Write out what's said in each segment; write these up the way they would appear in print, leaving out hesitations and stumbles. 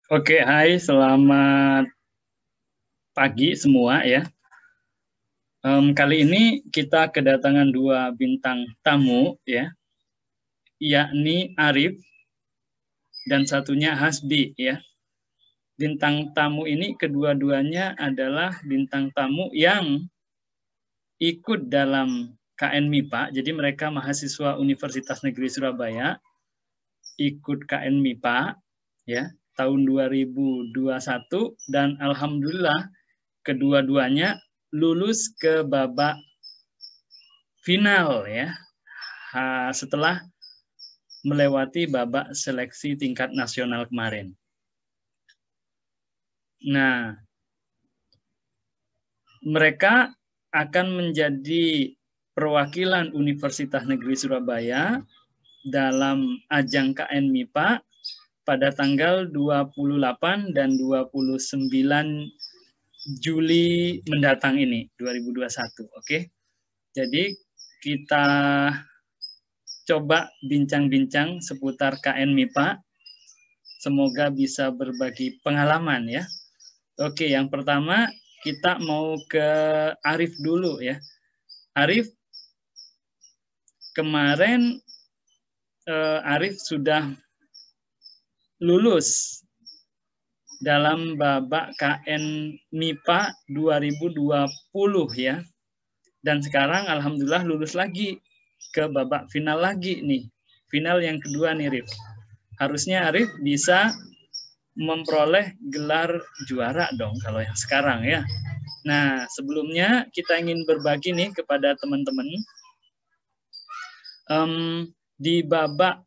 Oke, hai, selamat pagi semua ya. Kali ini kita kedatangan dua bintang tamu ya, yakni Arif dan satunya Hasbi ya. Bintang tamu ini kedua-duanya adalah bintang tamu yang ikut dalam KN MIPA, jadi mereka mahasiswa Universitas Negeri Surabaya, ikut KN MIPA ya tahun 2021 dan alhamdulillah kedua-duanya lulus ke babak final ya setelah melewati babak seleksi tingkat nasional kemarin. Nah, mereka akan menjadi perwakilan Universitas Negeri Surabaya dalam ajang KN MIPA pada tanggal 28 dan 29 Juli mendatang ini, 2021. Oke. Jadi kita coba bincang-bincang seputar KN MIPA. Semoga bisa berbagi pengalaman ya. Oke, yang pertama kita mau ke Arif dulu ya. Arif, kemarin Arif sudah lulus dalam babak KN MIPA 2020 ya. Dan sekarang alhamdulillah lulus lagi ke babak final lagi nih. Final yang kedua nih, Arif. Harusnya Arif bisa memperoleh gelar juara dong kalau yang sekarang ya. Nah, sebelumnya kita ingin berbagi nih kepada teman-teman di babak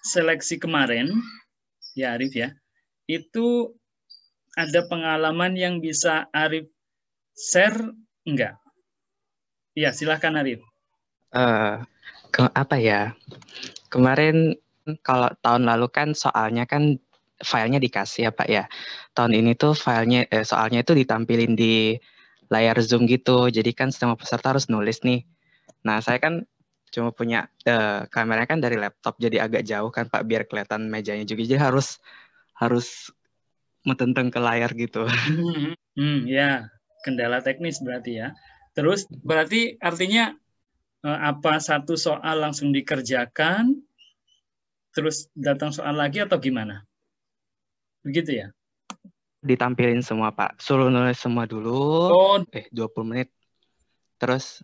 seleksi kemarin, ya Arif ya, itu ada pengalaman yang bisa Arif share enggak? Ya, silahkan Arif. Apa ya? Kemarin kalau tahun lalu kan soalnya kan filenya dikasih ya Pak ya. Tahun ini tuh soalnya itu ditampilin di layar Zoom gitu. Jadi kan semua peserta harus nulis nih. Nah, saya kan cuma punya kameranya kan dari laptop jadi agak jauh kan Pak biar kelihatan mejanya juga. Jadi harus metenteng ke layar gitu. Ya, kendala teknis berarti ya. Terus berarti artinya apa satu soal langsung dikerjakan, terus datang soal lagi atau gimana? Begitu ya? Ditampilin semua Pak. Suruh nulis semua dulu. Oh, 20 menit. Terus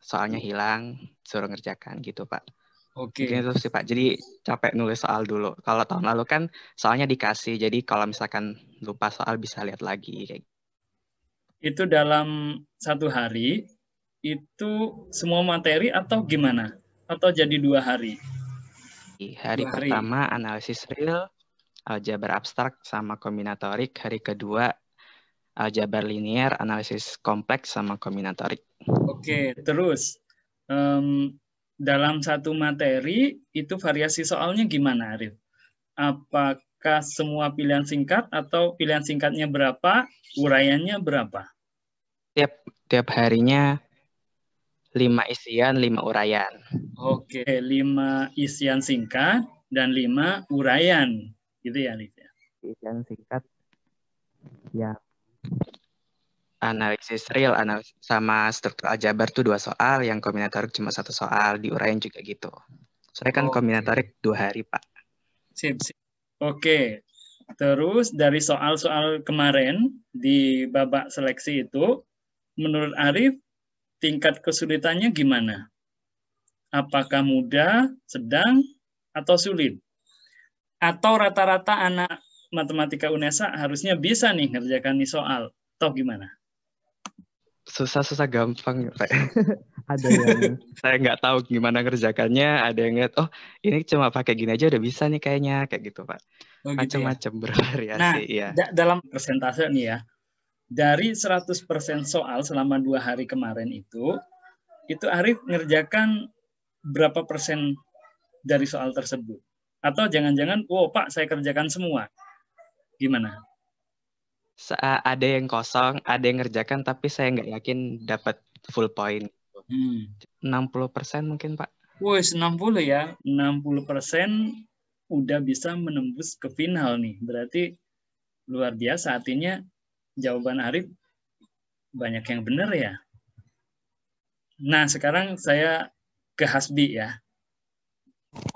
soalnya hilang, suruh ngerjakan gitu Pak. Mungkin oke. itu sih Pak. Jadi capek nulis soal dulu. Kalau tahun lalu kan soalnya dikasih. Jadi kalau misalkan lupa soal bisa lihat lagi. Itu dalam satu hari, itu semua materi atau gimana? Atau jadi 2 hari? Hari 2 hari. pertama analisis real, aljabar abstrak sama kombinatorik. Hari kedua aljabar linear, analisis kompleks sama kombinatorik. Oke, terus dalam satu materi itu variasi soalnya gimana, Arif? Apakah semua pilihan singkat atau pilihan singkatnya berapa, uraiannya berapa? Tiap harinya 5 isian, 5 uraian. Oke, 5 isian singkat dan 5 uraian. Gitu ya, Arif ya? Isian singkat ya analisis real sama struktur aljabar tuh 2 soal, yang kombinatorik cuma 1 soal, diuraiin juga gitu. Soalnya kan Oke, kombinatorik 2 hari Pak. sip, sip. Oke, terus dari soal-soal kemarin di babak seleksi itu, menurut Arif, tingkat kesulitannya gimana? Apakah mudah, sedang, atau sulit? Atau rata-rata anak matematika UNESA harusnya bisa nih ngerjakan nih soal, atau gimana? Susah-susah gampang Pak. Ada yang saya nggak tahu gimana ngerjakannya, ada yang lihat, oh ini cuma pakai gini aja udah bisa nih kayaknya, kayak gitu Pak. Oh gitu ya. Macam-macam Nah, bervariasi, ya. dalam persentase nih ya, dari 100% soal selama 2 hari kemarin itu Arif ngerjakan berapa persen dari soal tersebut? Atau jangan-jangan, wow Pak, saya kerjakan semua. Gimana? Ada yang kosong, ada yang ngerjakan, tapi saya nggak yakin dapat full point. 60% mungkin Pak. Wih, 60 ya. 60% udah bisa menembus ke final nih. Berarti luar biasa. Artinya jawaban Arif banyak yang benar ya. Nah, sekarang saya ke Hasbi ya.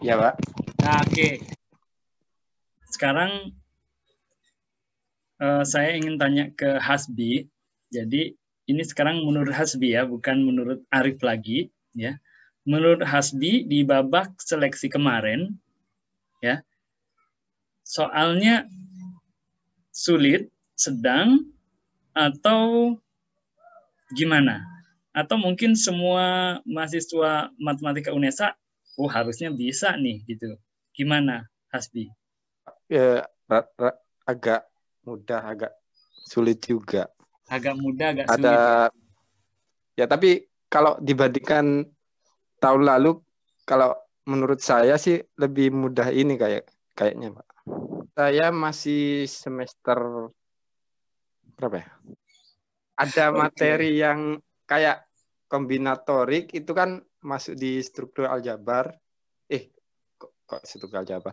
Ya, Pak. Nah, oke. Sekarang saya ingin tanya ke Hasbi. Jadi ini sekarang menurut Hasbi ya, bukan menurut Arif lagi ya. Menurut Hasbi di babak seleksi kemarin ya, soalnya sulit, sedang, atau gimana? Atau mungkin semua mahasiswa matematika UNESA, oh harusnya bisa nih gitu. Gimana, Hasbi? Ya, agak mudah, agak sulit juga. Agak mudah, agak Ada sulit. ya, tapi kalau dibandingkan tahun lalu, kalau menurut saya sih lebih mudah ini kayaknya, Pak. Saya masih semester berapa ya? Ada materi yang kayak kombinatorik itu kan masuk di struktur aljabar. Kok struktur aljabar?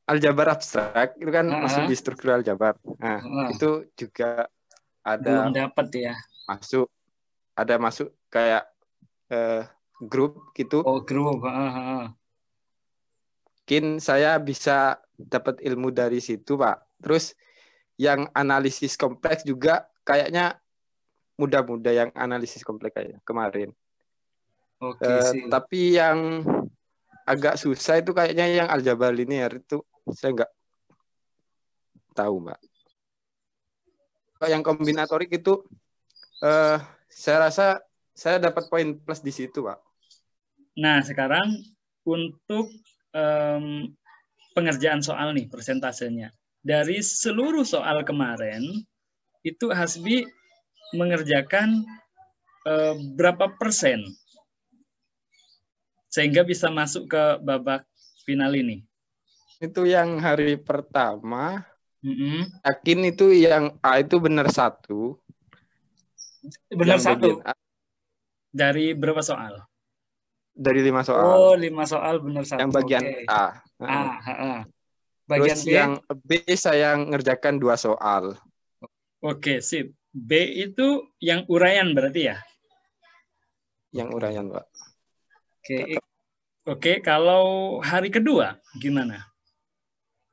Aljabar abstrak itu kan masuk di struktur aljabar. Nah, itu juga Belum ada dapat ya. masuk kayak grup gitu. Oh, grup. Mungkin saya bisa dapat ilmu dari situ, Pak. Terus yang analisis kompleks juga kayaknya mudah-mudah yang analisis kompleks kayak kemarin. Oke, sih. Tapi yang agak susah itu kayaknya yang aljabar linear itu saya nggak tahu, Mbak. Kalau yang kombinatorik itu saya rasa saya dapat poin plus di situ, Pak. Nah, sekarang untuk pengerjaan soal nih, persentasenya. Dari seluruh soal kemarin, itu Hasbi mengerjakan berapa persen? Sehingga bisa masuk ke babak final ini. Itu yang hari pertama, yakin itu yang A itu benar 1. Benar yang 1? A, dari berapa soal? Dari 5 soal. Oh, 5 soal benar 1. Yang bagian A. Bagian Terus B? yang B saya ngerjakan 2 soal. Oke, sip. B itu yang uraian berarti ya? Yang uraian, Pak. Oke, kalau hari kedua gimana?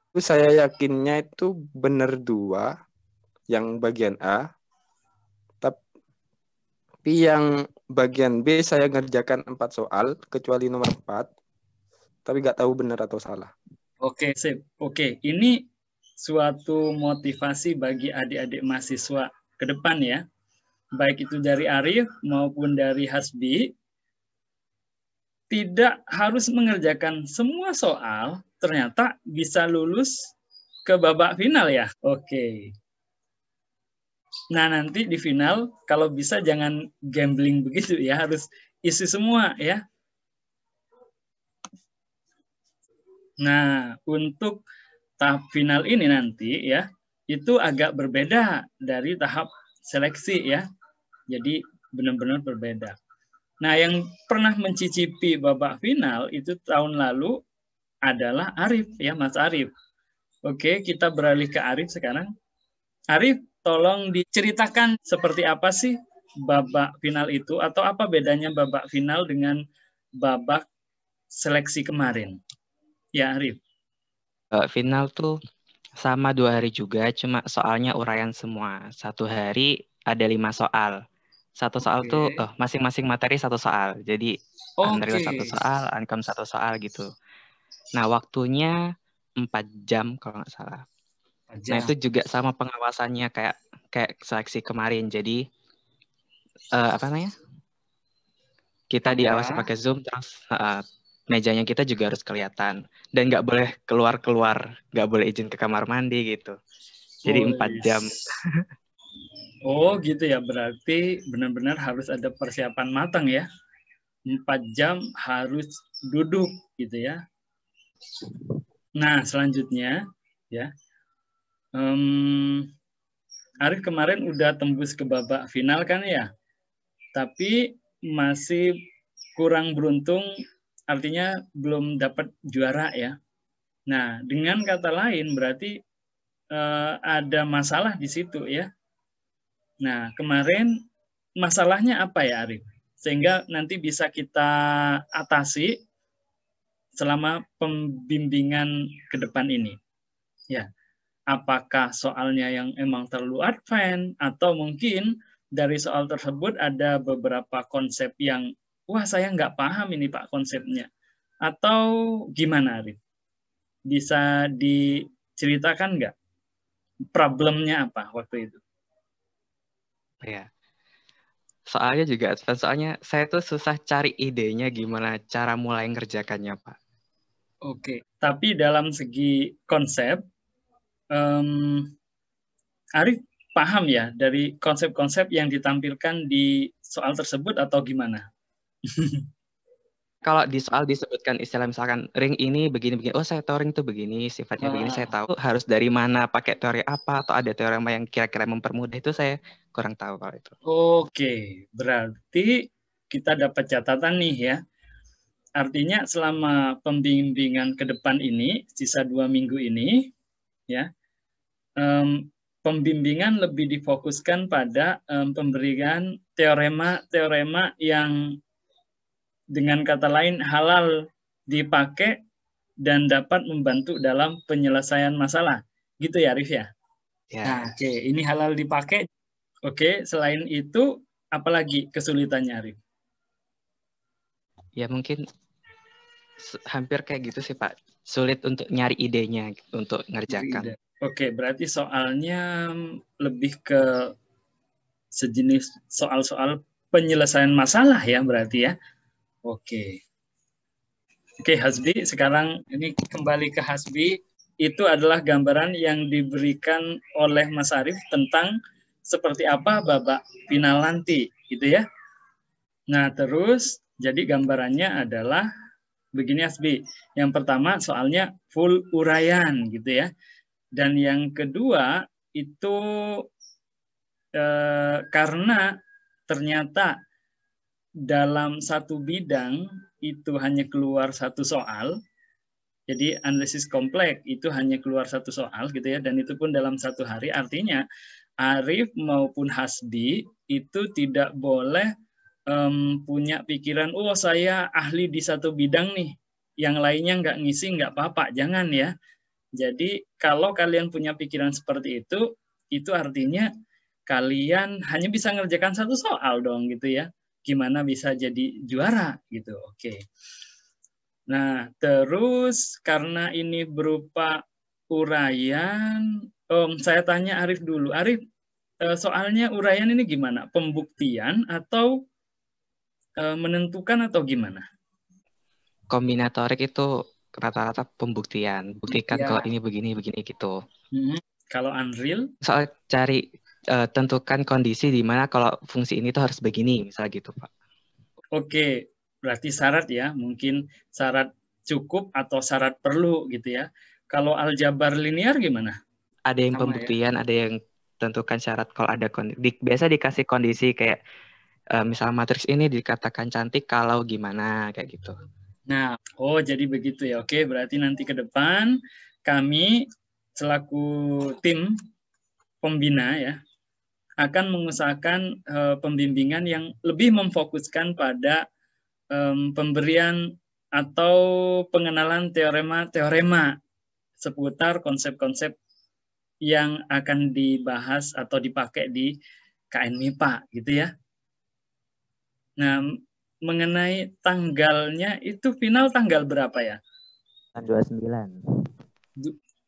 Itu saya yakinnya itu benar 2 yang bagian A. Tapi yang bagian B saya ngerjakan 4 soal kecuali nomor 4. Tapi nggak tahu benar atau salah. Oke, sip. Oke, ini suatu motivasi bagi adik-adik mahasiswa ke depan ya. Baik itu dari Arif maupun dari Hasbi. Tidak harus mengerjakan semua soal, ternyata bisa lulus ke babak final ya. Oke. Nah, nanti di final kalau bisa jangan gambling begitu ya, harus isi semua ya. Nah, untuk tahap final ini nanti ya, itu agak berbeda dari tahap seleksi ya. Jadi benar-benar berbeda. Nah, yang pernah mencicipi babak final itu tahun lalu adalah Arif ya, Mas Arif. Oke, kita beralih ke Arif sekarang. Arif, tolong diceritakan seperti apa sih babak final itu atau apa bedanya babak final dengan babak seleksi kemarin? Ya, Arif. Final tuh sama 2 hari juga, cuma soalnya uraian semua. 1 hari ada 5 soal. 1 soal tuh masing-masing materi 1 soal. Jadi Unreal 1 soal, Uncom 1 soal gitu. Nah, waktunya 4 jam kalau nggak salah. Nah, itu juga sama pengawasannya kayak seleksi kemarin. Jadi apa namanya? Kita diawasi pakai Zoom, terus mejanya kita juga harus kelihatan dan nggak boleh keluar, nggak boleh izin ke kamar mandi gitu. Jadi 4 jam. Oh gitu ya, berarti benar-benar harus ada persiapan matang ya. 4 jam harus duduk gitu ya. Nah selanjutnya ya, Arif kemarin udah tembus ke babak final kan ya, tapi masih kurang beruntung, artinya belum dapat juara ya. Nah dengan kata lain berarti ada masalah di situ ya. Nah, kemarin masalahnya apa ya, Arif? Sehingga nanti bisa kita atasi selama pembimbingan ke depan ini. Ya, apakah soalnya yang emang terlalu advance atau mungkin dari soal tersebut ada beberapa konsep yang wah saya nggak paham ini Pak konsepnya. Atau gimana, Arif? Bisa diceritakan nggak problemnya apa waktu itu? Ya. Soalnya juga, soalnya saya tuh susah cari idenya gimana cara mulai ngerjakannya, Pak. Oke, tapi dalam segi konsep, Arif paham ya dari konsep-konsep yang ditampilkan di soal tersebut atau gimana? Kalau di soal disebutkan istilah misalkan ring ini begini-begini, oh saya tahu ring itu begini, sifatnya begini, saya tahu harus dari mana, pakai teori apa, atau ada teorema yang kira-kira mempermudah, itu saya kurang tahu kalau itu. Oke, berarti kita dapat catatan nih ya. Artinya selama pembimbingan ke depan ini, sisa 2 minggu ini, ya, pembimbingan lebih difokuskan pada pemberian teorema-teorema yang dengan kata lain halal dipakai dan dapat membantu dalam penyelesaian masalah. Gitu ya, Arif ya? Ya. Nah, oke, ini halal dipakai. Oke, selain itu, apalagi kesulitannya, Arif? Ya mungkin hampir kayak gitu sih, Pak. Sulit untuk nyari idenya untuk ngerjakan. Oke, berarti soalnya lebih ke sejenis soal-soal penyelesaian masalah ya berarti ya. Oke. Oke, Hasbi, sekarang ini kembali ke Hasbi. Itu adalah gambaran yang diberikan oleh Mas Arif tentang seperti apa babak final nanti, gitu ya. Nah, terus jadi gambarannya adalah begini Hasbi. Yang pertama soalnya full uraian gitu ya. Dan yang kedua itu karena ternyata dalam satu bidang itu hanya keluar satu soal, jadi analisis kompleks itu hanya keluar satu soal gitu ya, dan itu pun dalam satu hari. Artinya Arif maupun Hasbi itu tidak boleh punya pikiran, oh saya ahli di satu bidang nih, yang lainnya nggak ngisi nggak apa-apa, jangan ya. Jadi kalau kalian punya pikiran seperti itu artinya kalian hanya bisa ngerjakan satu soal dong gitu ya. Gimana bisa jadi juara gitu. Oke. Nah, terus karena ini berupa uraian, saya tanya Arif dulu. Arif, soalnya uraian ini gimana? Pembuktian atau menentukan atau gimana? Kombinatorik itu rata-rata pembuktian. Buktikan kalau ini begini gitu. Kalau Unreal? Soal cari tentukan kondisi di mana kalau fungsi ini tuh harus begini, misalnya gitu, Pak. Oke, berarti syarat ya, mungkin syarat cukup atau syarat perlu gitu ya. Kalau aljabar linear gimana? Ada yang pembuktian, ya? Ada yang tentukan syarat kalau ada biasa dikasih kondisi kayak misal matriks ini dikatakan cantik kalau gimana kayak gitu. Nah, jadi begitu ya. Oke, berarti nanti ke depan kami selaku tim pembina ya akan mengusahakan pembimbingan yang lebih memfokuskan pada pemberian atau pengenalan teorema-teorema seputar konsep-konsep yang akan dibahas atau dipakai di KN MIPA gitu ya. Nah, mengenai tanggalnya itu final tanggal berapa ya? 29.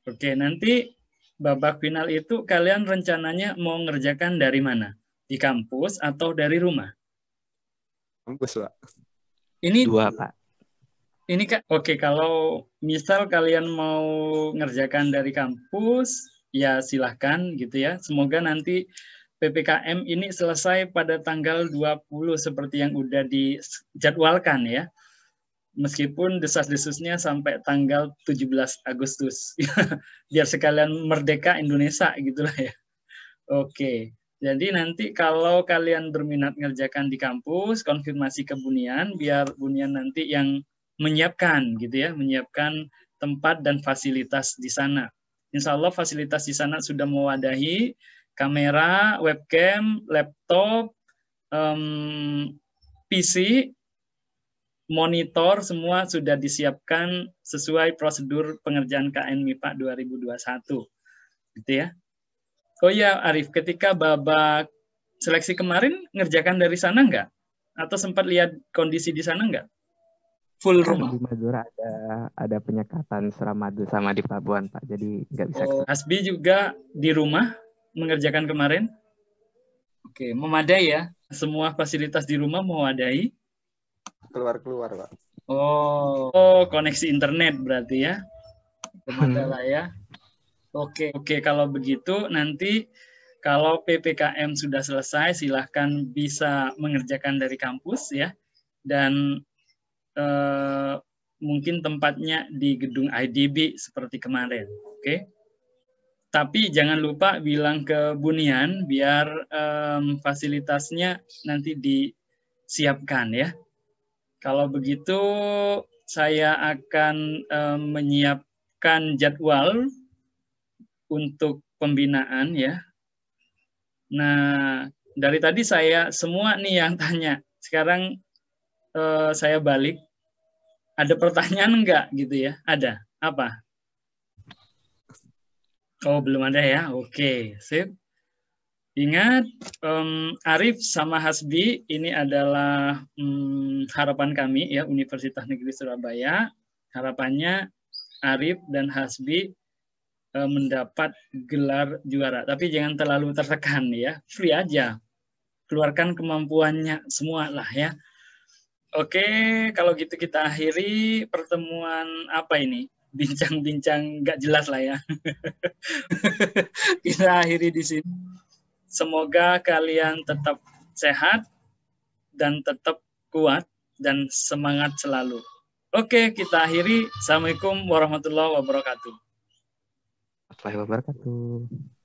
Oke, nanti babak final itu kalian rencananya mau ngerjakan dari mana? Di kampus atau dari rumah? Kampus, Pak. Ini 2, Pak. Ini oke, kalau misal kalian mau ngerjakan dari kampus, ya silahkan gitu ya. Semoga nanti PPKM ini selesai pada tanggal 20 seperti yang udah dijadwalkan ya. Meskipun desas-desusnya sampai tanggal 17 Agustus. Biar sekalian merdeka Indonesia gitulah ya. Oke. Jadi nanti kalau kalian berminat ngerjakan di kampus, konfirmasi ke Bunian, biar Bunian nanti yang menyiapkan gitu ya, menyiapkan tempat dan fasilitas di sana. Insya Allah fasilitas di sana sudah mewadahi kamera, webcam, laptop, PC, monitor, semua sudah disiapkan sesuai prosedur pengerjaan KN MIPA 2021. Gitu ya. Oh ya, Arif, ketika babak seleksi kemarin ngerjakan dari sana nggak? Atau sempat lihat kondisi di sana nggak? Full Kan rumah? di Madura ada penyekatan Suramadu sama di Pelabuhan, Pak. Jadi nggak bisa Oh, Hasbi juga di rumah mengerjakan kemarin? Oke, memadai ya? Semua fasilitas di rumah memadai? Keluar-keluar, Pak. Oh, koneksi internet berarti ya? Memadai lah ya? Oke, kalau begitu nanti kalau PPKM sudah selesai, silahkan bisa mengerjakan dari kampus ya. Dan mungkin tempatnya di gedung IDB seperti kemarin. Oke. Tapi jangan lupa bilang ke Bunian biar fasilitasnya nanti disiapkan ya. Kalau begitu saya akan menyiapkan jadwal untuk pembinaan ya. Nah, dari tadi saya semua nih yang tanya. Sekarang saya balik. Ada pertanyaan enggak gitu ya? Ada. Apa? Oh, belum ada ya? Oke, sip. Ingat, Arif sama Hasbi ini adalah harapan kami ya, Universitas Negeri Surabaya. Harapannya Arif dan Hasbi mendapat gelar juara. Tapi jangan terlalu tertekan ya, free aja. Keluarkan kemampuannya semua lah ya. Oke, kalau gitu kita akhiri pertemuan apa ini? Bincang-bincang nggak jelas lah ya. Kita akhiri di sini. Semoga kalian tetap sehat dan tetap kuat dan semangat selalu. Oke, kita akhiri. Assalamualaikum warahmatullahi wabarakatuh. Warahmatullahi wabarakatuh.